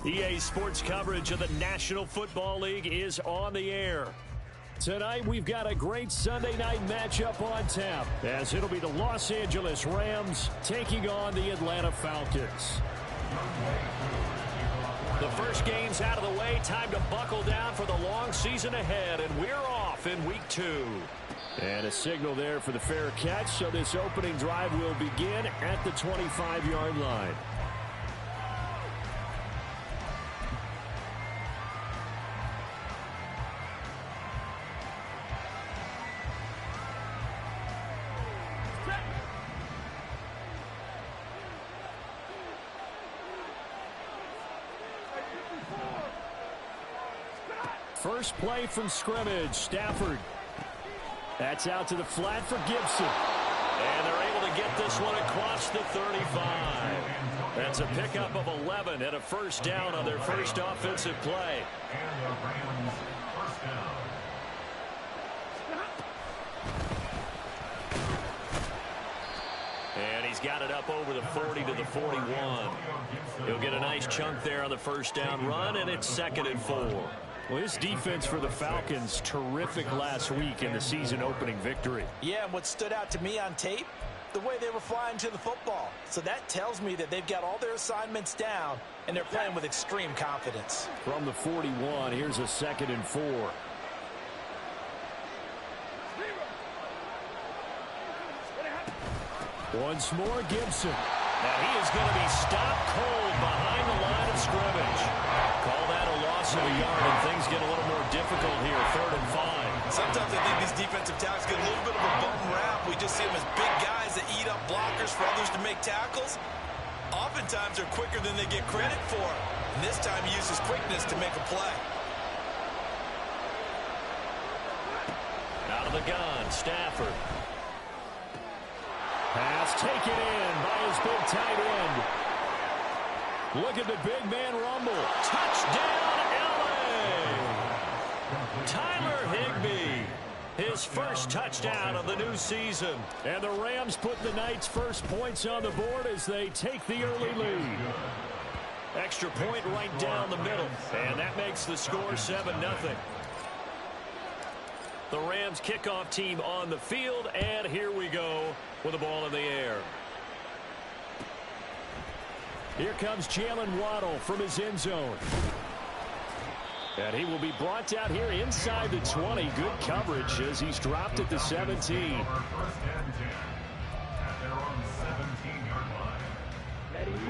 EA Sports coverage of the National Football League is on the air. Tonight, we've got a great Sunday night matchup on tap, as it'll be the Los Angeles Rams taking on the Atlanta Falcons. The first game's out of the way. Time to buckle down for the long season ahead, and we're off in week 2. And a signal there for the fair catch, so this opening drive will begin at the 25-yard line. First play from scrimmage, Stafford. That's out to the flat for Gibson. And they're able to get this one across the 35. That's a pickup of 11 and a first down on their first offensive play. And he's got it up over the 40 to the 41. He'll get a nice chunk there on the first down run, and it's 2nd and 4. Well, this defense for the Falcons, terrific last week in the season-opening victory. Yeah, and what stood out to me on tape, the way they were flying to the football. So that tells me that they've got all their assignments down, and they're playing with extreme confidence. From the 41, here's a 2nd and 4. Once more, Gibson. Now he is going to be stopped cold behind the line of scrimmage. Call that a loss of a yard, and things get a little more difficult here, 3rd and 5. Sometimes I think these defensive tackles get a little bit of a bum rap. We just see them as big guys that eat up blockers for others to make tackles. Oftentimes they're quicker than they get credit for. And this time he uses quickness to make a play. Out of the gun, Stafford. Pass taken in by his big tight end. Look at the big man rumble. Touchdown, L.A. Tyler Higbee. His first touchdown of the new season. And the Rams put the night's first points on the board as they take the early lead. Extra point right down the middle. And that makes the score 7-0. The Rams kickoff team on the field, and here we go with the ball in the air. Here comes Jalen Waddle from his end zone. And he will be brought down here inside the 20. Good coverage as he's dropped at the 17.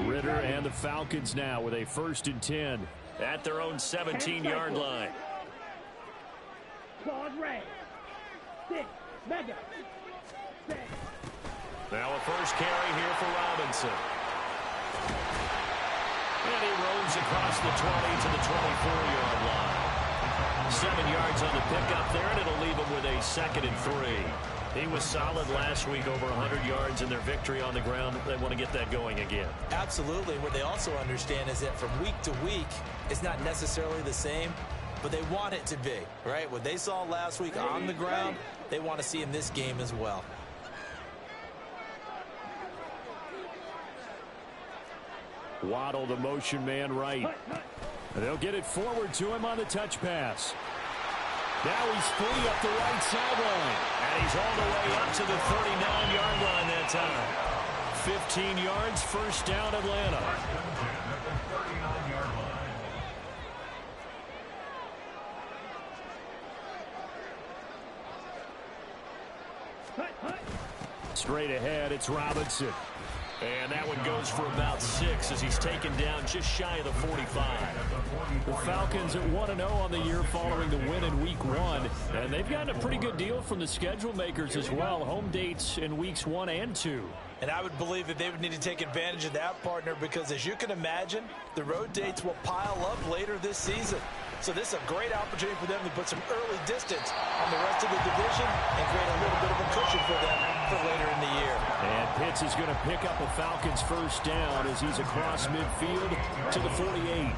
Ritter and the Falcons now with a 1st and 10 at their own 17-yard line. Now a first carry here for Robinson. And he roams across the 20 to the 24-yard line. 7 yards on the pickup there, and it'll leave him with a 2nd and 3. He was solid last week, over 100 yards in their victory on the ground. They want to get that going again. Absolutely. What they also understand is that from week to week, it's not necessarily the same, but they want it to be, right? What they saw last week on the ground, they want to see in this game as well. Waddle, the motion man right. They'll get it forward to him on the touch pass. Now he's free up the right sideline. And he's all the way up to the 39-yard line that time. 15 yards, first down, Atlanta. Straight ahead, it's Robinson. And that one goes for about 6 as he's taken down just shy of the 45. The Falcons at 1-0 on the year following the win in Week 1. And they've gotten a pretty good deal from the schedule makers as well. Home dates in Weeks 1 and 2. And I would believe that they would need to take advantage of that, partner, because as you can imagine, the road dates will pile up later this season. So this is a great opportunity for them to put some early distance on the rest of the division and create a little bit of a cushion for them for later in the year. And Pitts is going to pick up a Falcons first down as he's across midfield to the 48.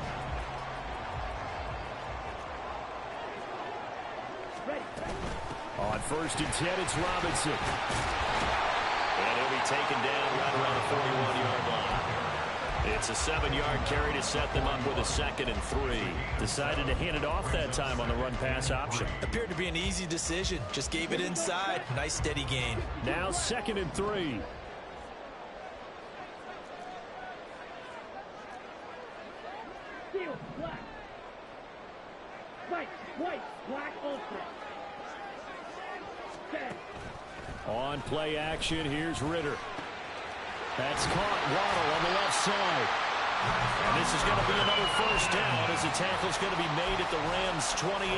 On 1st and 10, it's Robinson. And he'll be taken down right around the 41-yard line. It's a 7-yard carry to set them up with a 2nd and 3. Decided to hand it off that time on the run-pass option. Appeared to be an easy decision. Just gave it inside. Nice steady gain. Now 2nd and 3. Black. White, black, ultra. On play action, here's Ritter. That's caught. Waddle on the left side. And this is going to be another first down as the tackle's going to be made at the Rams' 28.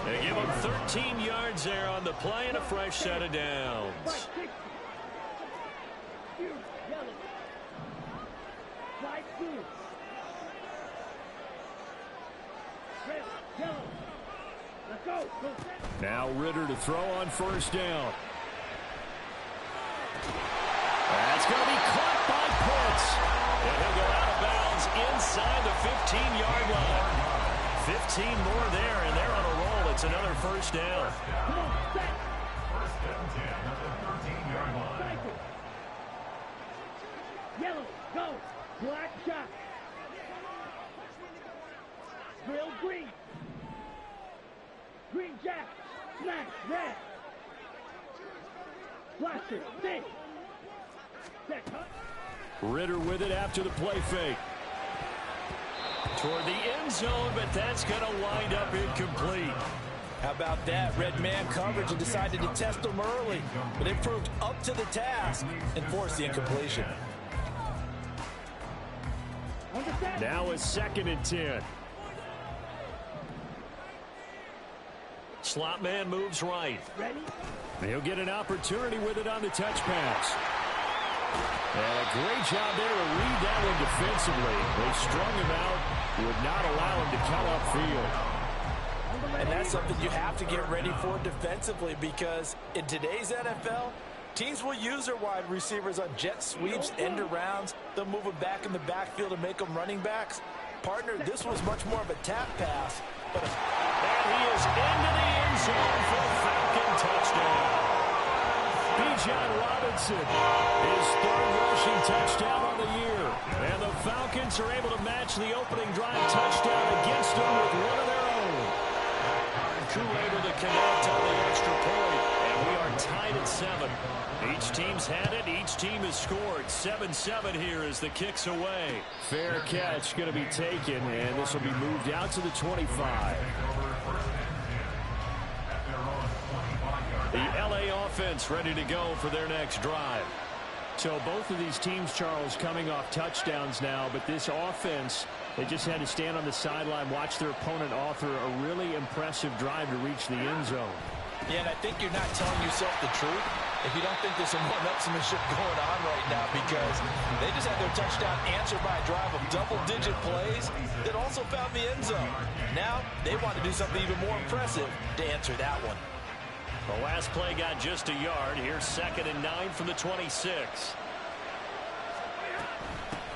They give them 13 yards there on the play and a fresh set of downs. Now Ritter to throw on first down. That's going to be caught by Pitts. And he'll go out of bounds inside the 15-yard line. 15 more there, and they're on a roll. It's another first down. First and 10 at the 13-yard line. Yellow, go. Black shot. Drill green. Green jack. Smash red. Blaster, six. Ritter with it after the play fake. Toward the end zone, but that's going to wind up incomplete. How about that? Red man coverage and decided to test them early. But it proved up to the task and forced the incompletion. Now a 2nd and 10. Slot man moves right. He'll get an opportunity with it on the touch pass. And a great job there to read that one defensively. They strung him out, would not allow him to come upfield. And that's something you have to get ready for defensively, because in today's NFL, teams will use their wide receivers on jet sweeps, end arounds. They'll move them back in the backfield and make them running backs. Partner, this was much more of a tap pass. And he is into the end zone for a Falcon touchdown. Bijan Robinson, his 3rd rushing touchdown on the year. And the Falcons are able to match the opening drive touchdown against them with one of their own. Koo able to connect on the extra point. And we are tied at 7. Each team's had it. Each team has scored. 7-7 here as the kick's away. Fair catch going to be taken, and this will be moved out to the 25. The LA offense ready to go for their next drive. So both of these teams, Charles, coming off touchdowns now, but this offense, they just had to stand on the sideline, watch their opponent author a really impressive drive to reach the end zone. Yeah, and I think you're not telling yourself the truth if you don't think there's some one-upsmanship going on right now, because they just had their touchdown answered by a drive of double-digit plays that also found the end zone. Now they want to do something even more impressive to answer that one. The last play got just a yard. Here's 2nd and 9 from the 26.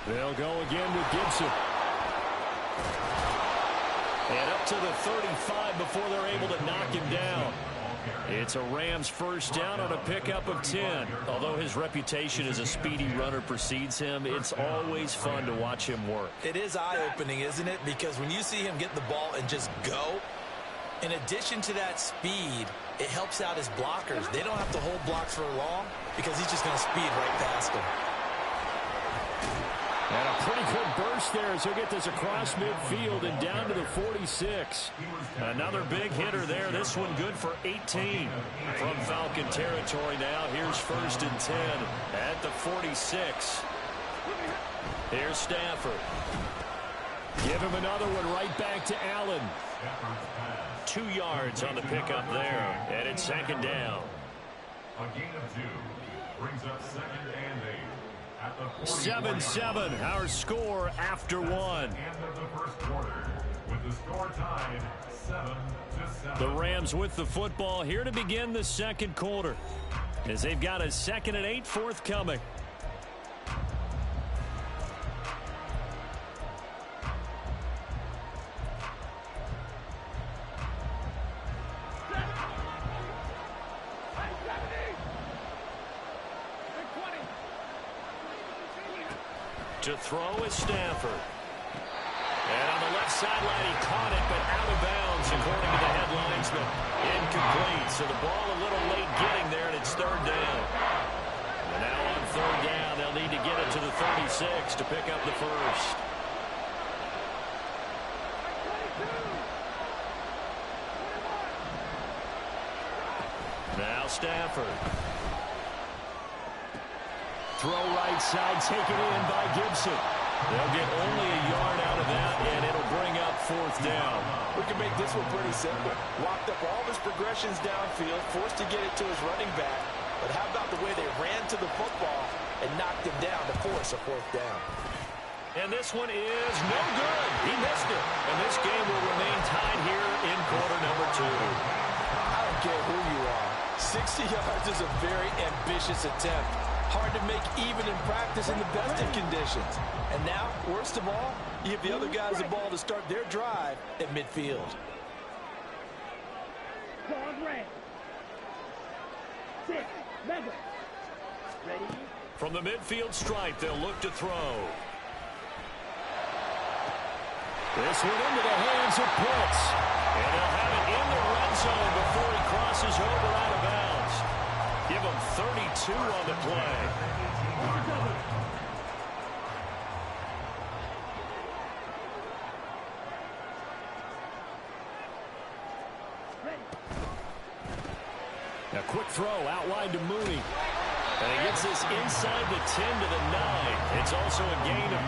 They'll go again with Gibson. And up to the 35 before they're able to knock him down. It's a Rams first down on a pickup of 10. Although his reputation as a speedy runner precedes him, it's always fun to watch him work. It is eye-opening, isn't it? Because when you see him get the ball and just go, in addition to that speed, it helps out his blockers. They don't have to hold blocks for long because he's just going to speed right past them. And a pretty good burst there as he'll get this across midfield and down to the 46. Another big hitter there. This one good for 18. From Falcon territory now. Here's 1st and 10 at the 46. Here's Stafford. Give him another one right back to Allen. 2 yards on the pickup there. And it's 2nd down. A gain of 2 brings up 2nd and 8. 7-7, our score after 1. End of the first quarter, with the score tied 7-7. The Rams with the football here to begin the 2nd quarter, as they've got a 2nd and 8 forthcoming. To throw is Stafford. And on the left sideline, he caught it, but out of bounds, according to the headlines. But incomplete. So the ball a little late getting there, and it's third down. And now on third down, they'll need to get it to the 36 to pick up the first. Now Stafford. Throw right side, taken in by Gibson. They'll get only a yard out of that, and it'll bring up fourth down. We can make this one pretty simple. Locked up all of his progressions downfield, forced to get it to his running back. But how about the way they ran to the football and knocked him down to force a fourth down? And this one is no good. He missed it. And this game will remain tied here in quarter number 2. I don't care who you are. 60 yards is a very ambitious attempt. Hard to make even in practice in the best of conditions. And now, worst of all, you give the other guys the ball to start their drive at midfield. From the midfield stripe, they'll look to throw. This one into the hands of Pitts. And they'll have it in the red zone before he crosses over out of bounds. Give him 32 on the play. A quick throw out wide to Mooney. And he gets this inside the 10 to the 9. It's also a gain of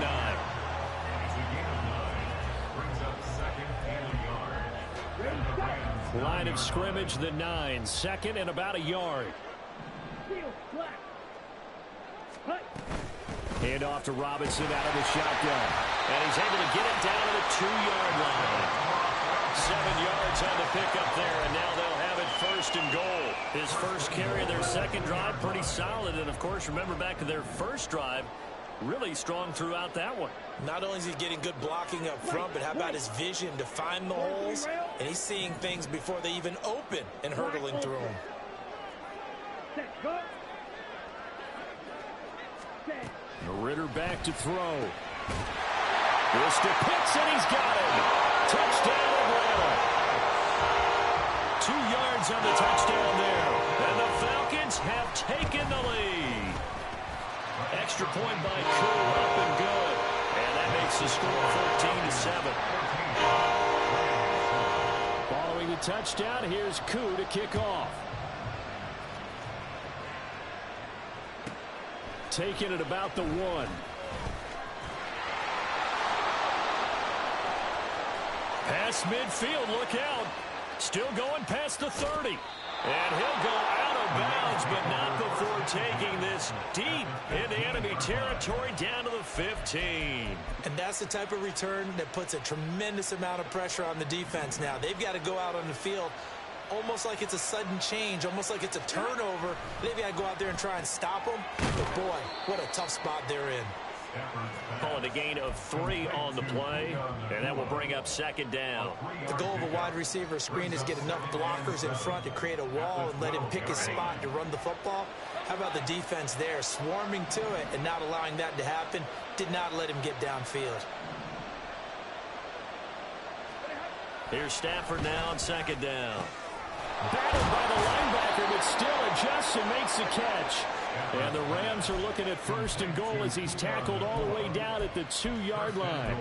9. Line of scrimmage, the 9. Second and about a yard. Hand off to Robinson out of the shotgun. And he's able to get it down to the 2-yard line. 7 yards on the pickup there, and now they'll have it first and goal. His first carry of their second drive, pretty solid. And, of course, remember back to their first drive, really strong throughout that one. Not only is he getting good blocking up front, but how about his vision to find the holes? And he's seeing things before they even open and hurdling through them. Ritter back to throw. This to Pitts, and he's got it. Touchdown, Atlanta. 2 yards on the touchdown there. And the Falcons have taken the lead. Extra point by Koo, up and good. And that makes the score 14-7. Following the touchdown, here's Koo to kick off. Taking it about the 1. Past midfield, look out. Still going past the 30. And he'll go out of bounds, but not before taking this deep into enemy territory down to the 15. And that's the type of return that puts a tremendous amount of pressure on the defense now. They've got to go out on the field almost like it's a sudden change, almost like it's a turnover. They've got to go out there and try and stop them. But, boy, what a tough spot they're in. Calling a gain of 3 on the play, and that will bring up second down. The goal of a wide receiver screen is get enough blockers in front to create a wall and let him pick his spot to run the football. How about the defense there, swarming to it and not allowing that to happen? Did not let him get downfield. Here's Stafford now on second down. Battled by the linebacker, but still adjusts and makes the catch. And the Rams are looking at first and goal as he's tackled all the way down at the 2-yard line.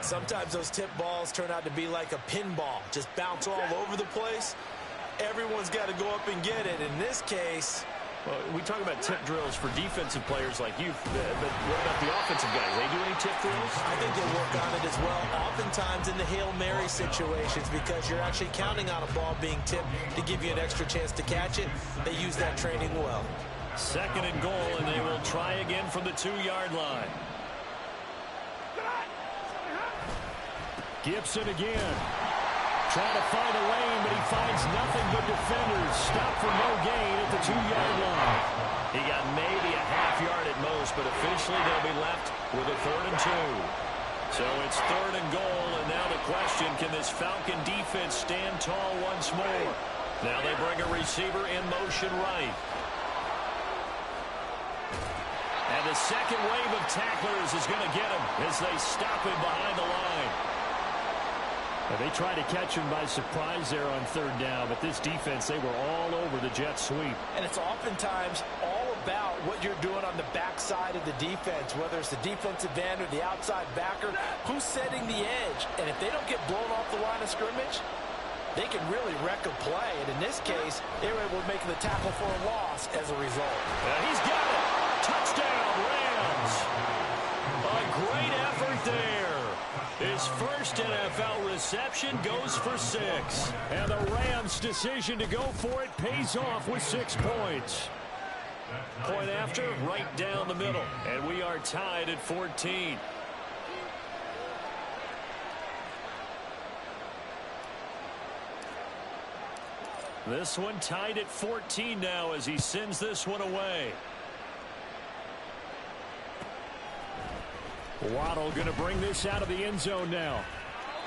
Sometimes those tip balls turn out to be like a pinball, just bounce all over the place. Everyone's got to go up and get it. In this case, well, we talk about tip drills for defensive players like you, but what about the offensive guys? They do any tip drills? I think they'll work on it as well. Oftentimes in the Hail Mary situations, because you're actually counting on a ball being tipped to give you an extra chance to catch it, they use that training well. Second and goal, and they will try again from the 2-yard line. Gibson again. Trying to find a lane, but he finds nothing but defenders. Stop for no gain at the 2-yard line. He got maybe a half yard at most, but officially they'll be left with a 3rd and 2. So it's 3rd and goal, and now the question, can this Falcon defense stand tall once more? Now they bring a receiver in motion right. And And the second wave of tacklers is going to get him as they stop him behind the line. They tried to catch him by surprise there on third down, but this defense, they were all over the jet sweep. And it's oftentimes all about what you're doing on the backside of the defense, whether it's the defensive end or the outside backer, who's setting the edge. And if they don't get blown off the line of scrimmage, they can really wreck a play. And in this case, they were able to make the tackle for a loss as a result. He's got it. Touchdown, Rams. A great effort there. His first NFL reception goes for 6. And the Rams' decision to go for it pays off with 6 points. Point after, right down the middle. And we are tied at 14. This one tied at 14 now as he sends this one away. Waddle going to bring this out of the end zone now.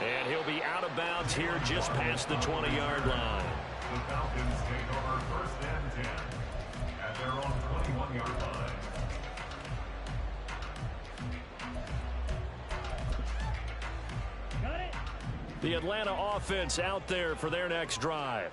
And he'll be out of bounds here just past the 20-yard line. The Falcons take over first and 10 at their own 21-yard line. The Atlanta offense out there for their next drive.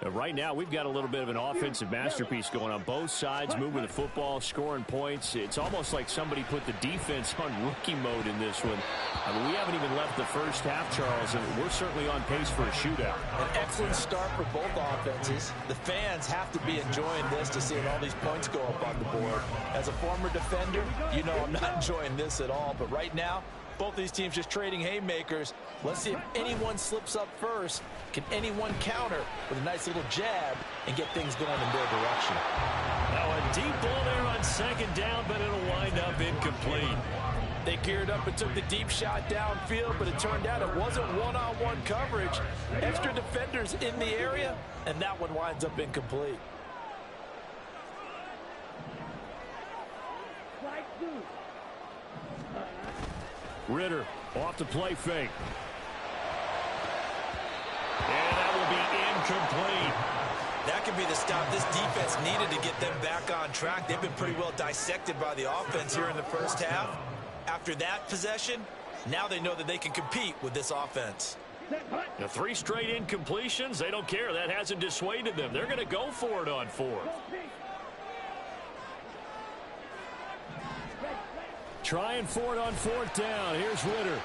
Right now, we've got a little bit of an offensive masterpiece going on. Both sides moving the football, scoring points. It's almost like somebody put the defense on rookie mode in this one. I mean, we haven't even left the first half, Charles, and we're certainly on pace for a shootout. An excellent start for both offenses. The fans have to be enjoying this to seeing all these points go up on the board. As a former defender, you know I'm not enjoying this at all. But right now, both these teams just trading haymakers. Let's see if anyone slips up first. Can anyone counter with a nice little jab and get things going in their direction? Now a deep ball there on second down, but it'll wind up incomplete. They geared up and took the deep shot downfield, but it turned out it wasn't one-on-one coverage. Extra defenders in the area, and that one winds up incomplete. Ritter off the play fake. And that will be incomplete. That could be the stop this defense needed to get them back on track. They've been pretty well dissected by the offense here in the first half. After that possession, now they know that they can compete with this offense. The 3 straight incompletions, they don't care. That hasn't dissuaded them. They're going to go for it on 4th. Trying for it on 4th down. Here's Ritter.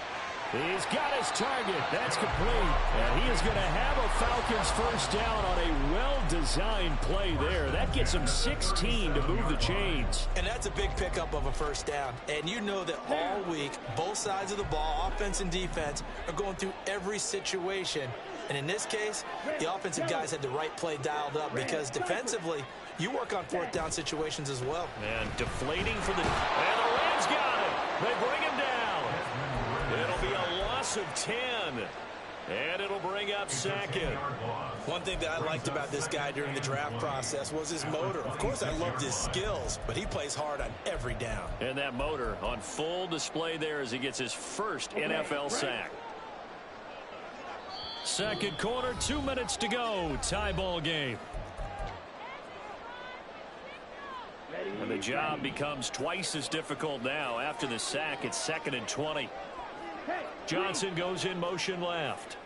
He's got his target. That's complete. And he is going to have a Falcons first down on a well-designed play there. That gets him 16 to move the chains. And that's a big pickup of a first down. And you know that all week, both sides of the ball, offense and defense, are going through every situation. And in this case, the offensive guys had the right play dialed up because defensively, you work on 4th down situations as well. And deflating for the... And the Rams got it. They bring him down. It'll be a loss of 10. And it'll bring up Sackett. One thing that I liked about this guy during the draft process was his motor. Of course, I loved his skills, but he plays hard on every down. And that motor on full display there as he gets his first NFL sack. Second quarter, 2 minutes to go. Tie ball game. And the job becomes twice as difficult now. After the sack, it's 2nd and 20. Johnson goes in motion left.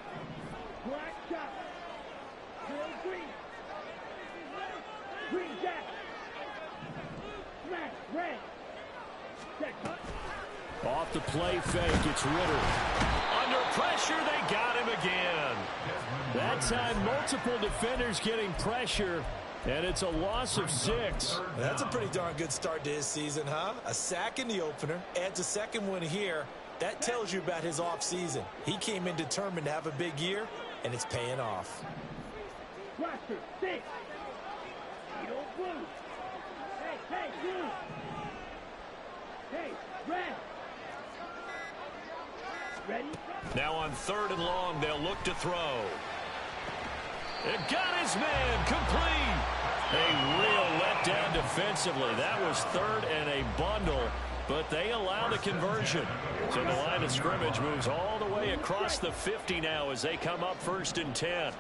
Off the play fake, it's Ritter. Under pressure, they got him again. That time, multiple defenders getting pressure, and it's a loss of 6. That's a pretty darn good start to his season, huh? A sack in the opener, adds a second one here. That tells you about his offseason. He came in determined to have a big year, and it's paying off. Now on 3rd and long, they'll look to throw. It got his man complete. A real letdown defensively. That was 3rd and a bundle, but they allow the conversion. So the line of scrimmage moves all the way across the 50 now as they come up 1st and 10.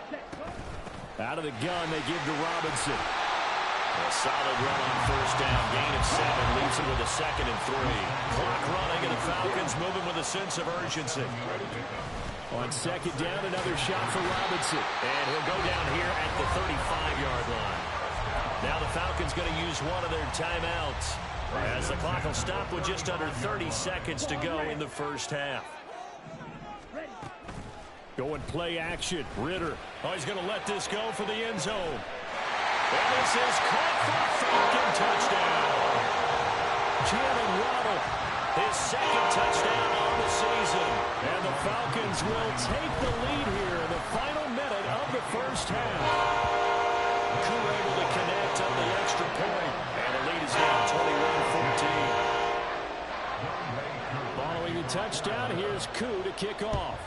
Out of the gun, they give to Robinson. A solid run on first down. Gain of 7. Leaves it with a 2nd and 3. Clock running, and the Falcons moving with a sense of urgency. On 2nd down, another shot for Robinson. And he'll go down here at the 35-yard line. Now the Falcons going to use one of their timeouts, as the clock will stop with just under 30 seconds to go in the first half. Going play action. Ridder. Oh, he's going to let this go for the end zone. And this is caught for a Falcon touchdown. Jalen Waddle, his 2nd touchdown on the season. And the Falcons will take the lead here in the final minute of the first half. Koo able to connect on the extra point. And the lead is now 21-14. Following the touchdown, here's Koo to kick off.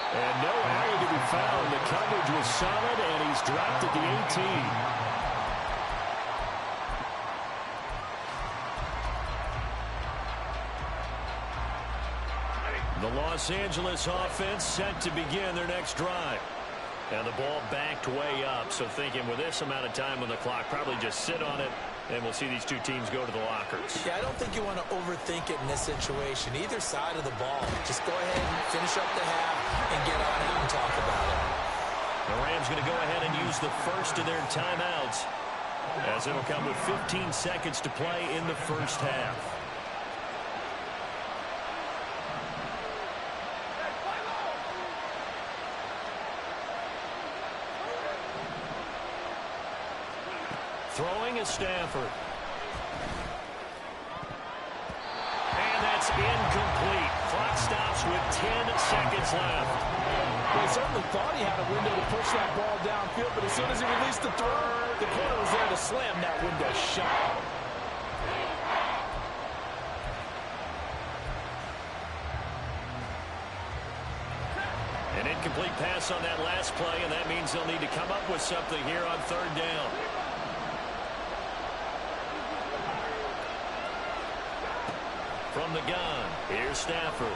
And no error to be found. The coverage was solid, and he's dropped at the 18. The Los Angeles offense set to begin their next drive. And the ball backed way up, so thinking with this amount of time on the clock, probably just sit on it, and we'll see these two teams go to the lockers. Yeah, I don't think you want to overthink it in this situation. Either side of the ball. Just go ahead and finish up the half and get on out and talk about it. The Rams going to go ahead and use the first of their timeouts, as it'll come with 15 seconds to play in the first half. Throwing is Stafford. And that's incomplete. Clock stops with 10 seconds left. Well, he certainly thought he had a window to push that ball downfield, but as soon as he released the throw, the corner was there to slam that window shut. An incomplete pass on that last play, and that means they'll need to come up with something here on 3rd down. From the gun, here's Stafford.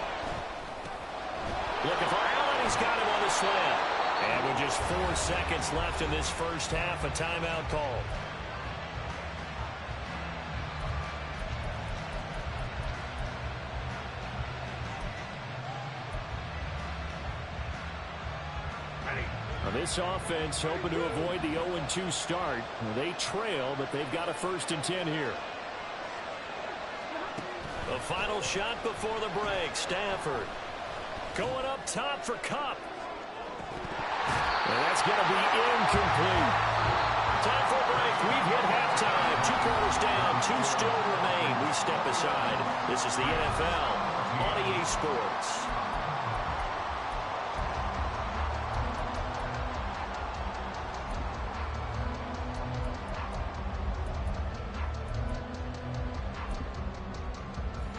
Looking for Allen. He's got him on the slant. And with just 4 seconds left in this first half, a timeout called. Now this offense hoping to avoid the 0-2 start. They trail, but they've got a 1st and 10 here. The final shot before the break. Stafford going up top for Kupp. And that's going to be incomplete. Time for a break. We've hit halftime. 2 quarters down. 2 still remain. We step aside. This is the NFL on EA Sports.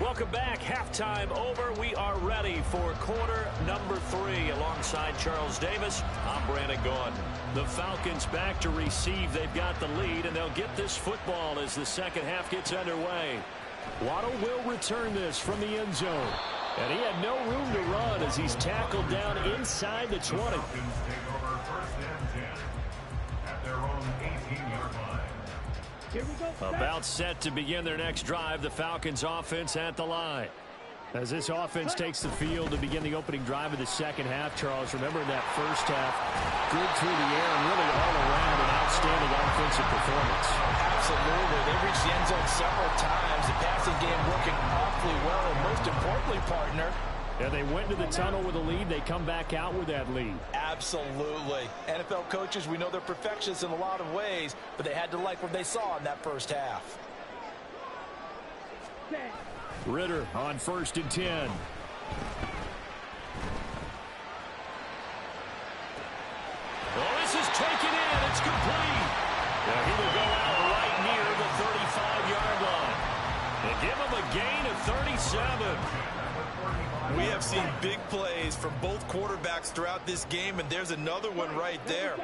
Welcome back. Halftime over. We are ready for quarter number 3. Alongside Charles Davis, I'm Brandon Gaudin. The Falcons back to receive. They've got the lead, and they'll get this football as the second half gets underway. Waddle will return this from the end zone. And he had no room to run as he's tackled down inside the 20. Falcons take over 1st and 10 at their own 18-yard line. About set to begin their next drive. The Falcons offense at the line. As this offense takes the field to begin the opening drive of the second half, Charles, remember in that first half, good through the air and really all around an outstanding offensive performance. Absolutely. They reached the end zone several times. The passing game working awfully well, and most importantly, partner, Yeah, they went to the tunnel with a lead. They come back out with that lead. absolutely. NFL coaches, we know they're perfectionists in a lot of ways, but they had to like what they saw in that first half. Ridder on 1st and 10. Oh, this is taken in. It's complete. Yeah, he will go out right near the 35-yard line. They give him a gain of 37. We have seen big plays from both quarterbacks throughout this game, and there's another one right there.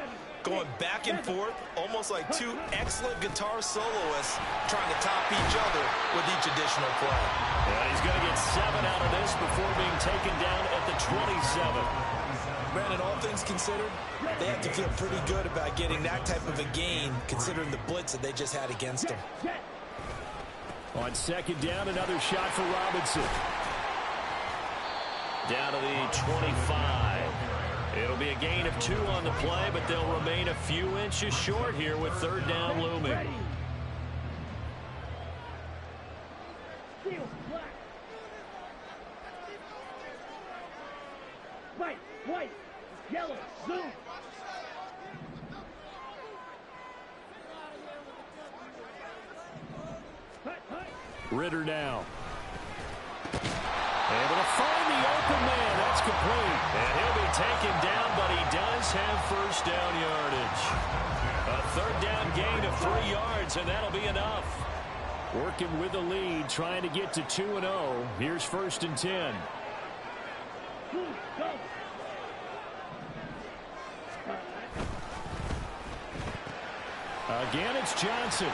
going back and forth, almost like two excellent guitar soloists trying to top each other with each additional play. Yeah, he's going to get 7 out of this before being taken down at the 27. Brandon, all things considered, they have to feel pretty good about getting that type of a gain, considering the blitz that they just had against them. On second down, another shot for Robinson. Down to the 25. It'll be a gain of 2 on the play, but they'll remain a few inches short here with third down looming. White, yellow, blue. Ritter now. Able to find the open man. That's complete. And he'll be taken down, but he does have first down yardage. A third down gain of 3 yards, and that'll be enough. Working with the lead, trying to get to 2-0. Here's first and 10. Again, it's Johnson.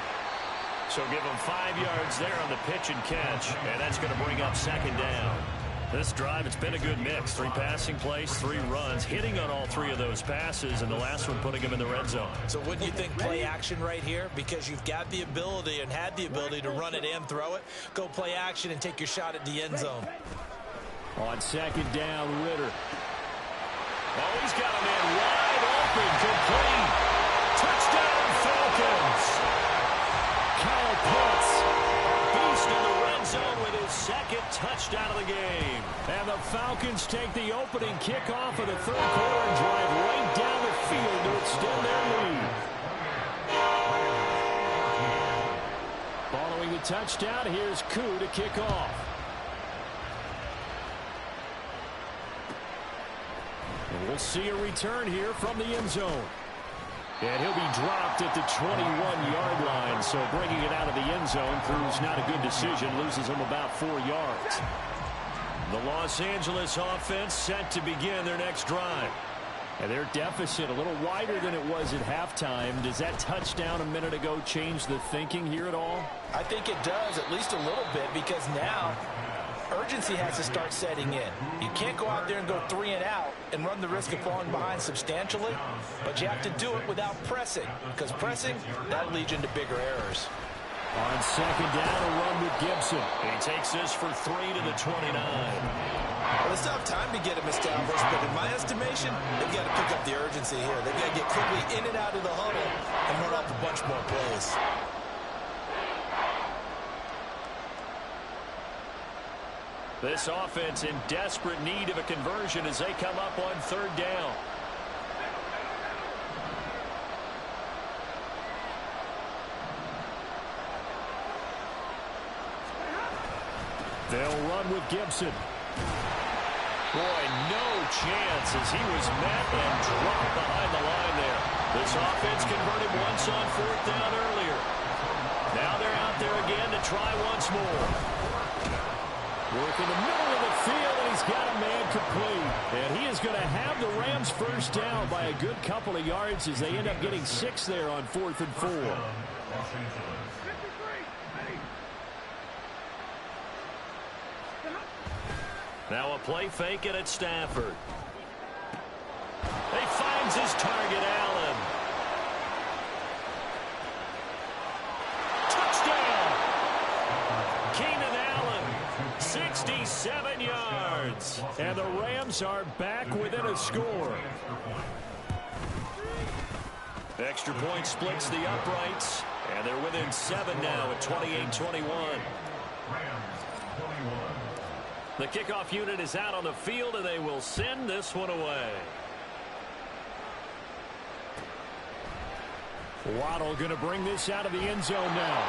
So give him 5 yards there on the pitch and catch, and that's going to bring up second down. This drive, it's been a good mix. 3 passing plays, 3 runs, hitting on all 3 of those passes, and the last one putting him in the red zone. So wouldn't you think play action right here? Because you've got the ability and had the ability to run it and throw it. Go play action and take your shot at the end zone. On second down, Ritter. Oh, he's got a man wide open, complete. Touchdown, Falcons. Kyle Pitts, beast in the red zone with his second touchdown of the game. And the Falcons take the opening kickoff of the third quarter and drive right down the field to extend their lead. Following the touchdown, here's Koo to kick off. And we'll see a return here from the end zone. And he'll be dropped at the 21-yard line, so bringing it out of the end zone proves not a good decision, loses him about 4 yards. The Los Angeles offense set to begin their next drive. And their deficit a little wider than it was at halftime. Does that touchdown a minute ago change the thinking here at all? I think it does, at least a little bit, because now urgency has to start setting in. You can't go out there and go 3 and out and run the risk of falling behind substantially, but you have to do it without pressing, because pressing, that leads into bigger errors. On second down, a run with Gibson. He takes this for 3 to the 29. Well, it's not time to get him established, but in my estimation, they've got to pick up the urgency here. They've got to get quickly in and out of the huddle and run off a bunch more plays. This offense in desperate need of a conversion as they come up on third down. They'll run with Gibson. Boy, no chance as he was met and dropped behind the line there. This offense converted once on fourth down earlier. Now they're out there again to try once more. Work in the middle of the field, and he's got a man complete. And he is going to have the Rams first down by a good couple of yards as they end up getting 6 there on 4th and 4. Now a play fake it at Stafford. He finds his target, Allen. Touchdown! Keenan Allen, 67 yards. And the Rams are back within a score. Extra point splits the uprights, and they're within 7 now at 28-21. The kickoff unit is out on the field, and they will send this one away. Waddle going to bring this out of the end zone now.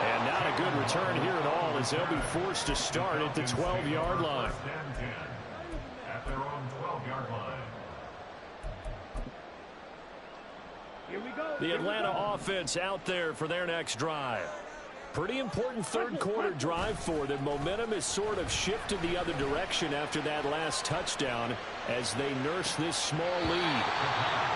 And not a good return here at all as they'll be forced to start at the 12-yard line. At their own 12-yard line. Here we go. The Atlanta offense out there for their next drive. Pretty important third quarter drive for them. Momentum has sort of shifted the other direction after that last touchdown as they nurse this small lead.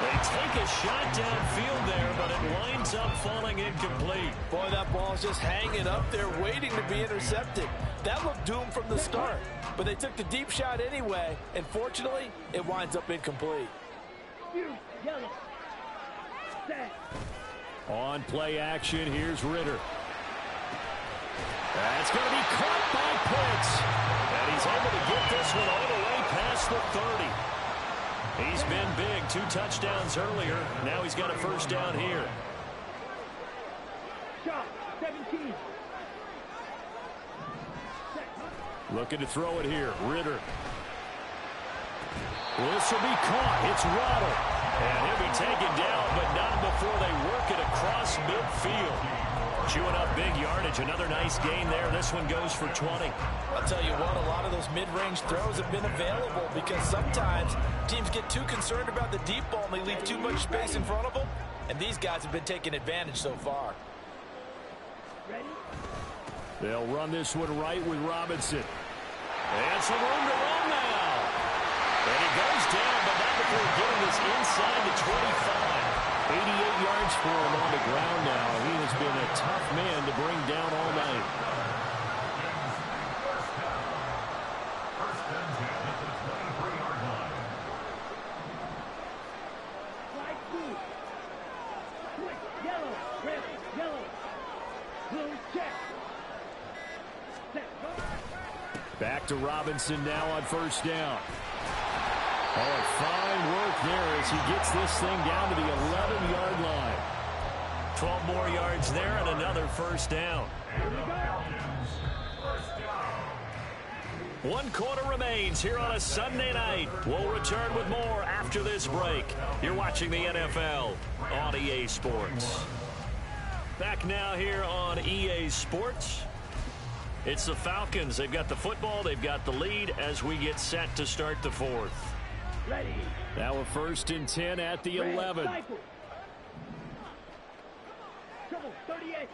They take a shot downfield there, but it winds up falling incomplete. Boy, that ball's just hanging up there waiting to be intercepted. That looked doomed from the start, but they took the deep shot anyway, and fortunately, it winds up incomplete. Yellow. Set. On play action, here's Ritter. That's going to be caught by Pitts. And he's able to get this one all the way past the 30. He's been big. 2 touchdowns earlier. Now he's got a first down here. Shot. 17. Looking to throw it here. Ritter. This will be caught. It's Waddle. And he'll be taken down, but not before they work it across midfield. Chewing up big yardage. Another nice gain there. This one goes for 20. I'll tell you what, a lot of those mid-range throws have been available because sometimes teams get too concerned about the deep ball and they leave too much space in front of them. And these guys have been taking advantage so far. Ready? They'll run this one right with Robinson. And some room to run now. And he goes down, but not before getting this inside the 25. 88 yards for him on the ground now. He has been a tough man to bring down all night. First and 10 at the 23-yard line. Slide 2. Quick. Yellow. Red. Yellow. Blue. Check. Set. Back to Robinson now on first down. Oh, fine work there as he gets this thing down to the 11-yard line. 12 more yards there and another first down. One quarter remains here on a Sunday night. We'll return with more after this break. You're watching the NFL on EA Sports. Back now here on EA Sports. It's the Falcons. They've got the football. They've got the lead as we get set to start the fourth. Ready. Now a first and 10 at the 11. Cycle. Trouble. 38.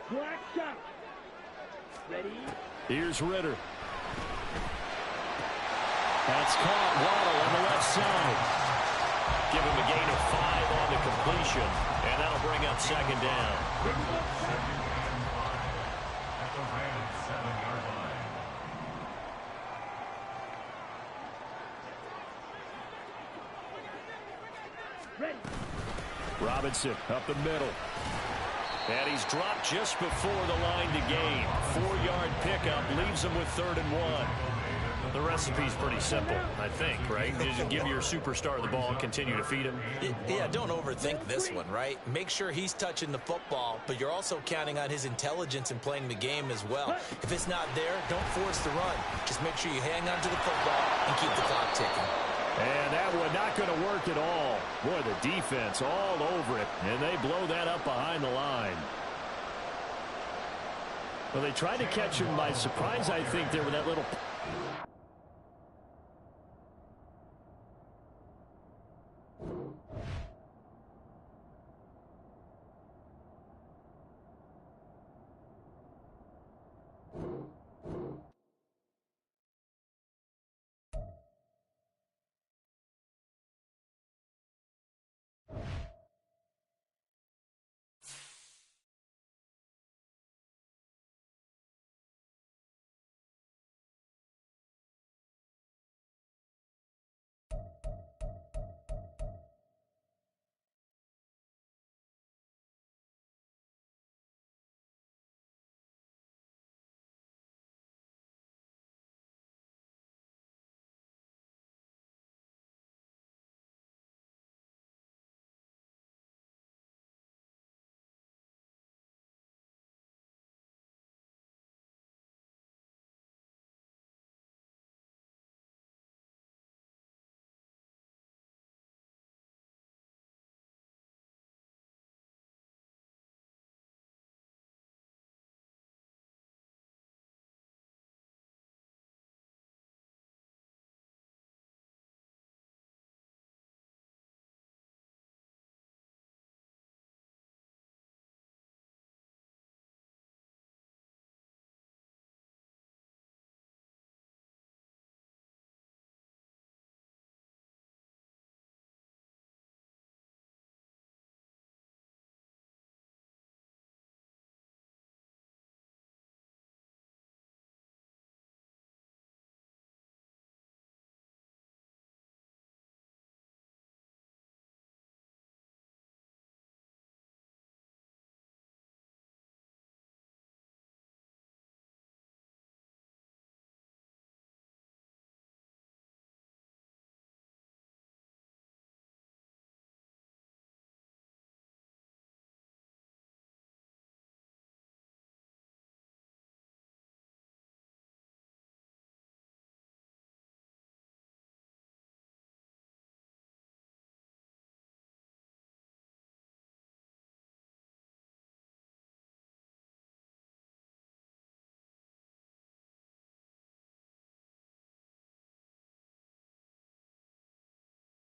Black shot. Ready. Here's Ritter. That's caught. Waddle on the left side. Give him a gain of 5 on the completion, and that'll bring up second down. At the Rams 7-yard line. Ready. Robinson up the middle. And he's dropped just before the line to gain. 4-yard pickup leaves him with 3rd and 1. The recipe's pretty simple, I think, right? You just give your superstar the ball and continue to feed him. Yeah, don't overthink this one, right? Make sure he's touching the football, but you're also counting on his intelligence in playing the game as well. If it's not there, don't force the run. Just make sure you hang on to the football and keep the clock ticking. And that one not going to work at all. Boy, the defense all over it, and they blow that up behind the line. Well, they tried to catch him by surprise, I think, there with that little...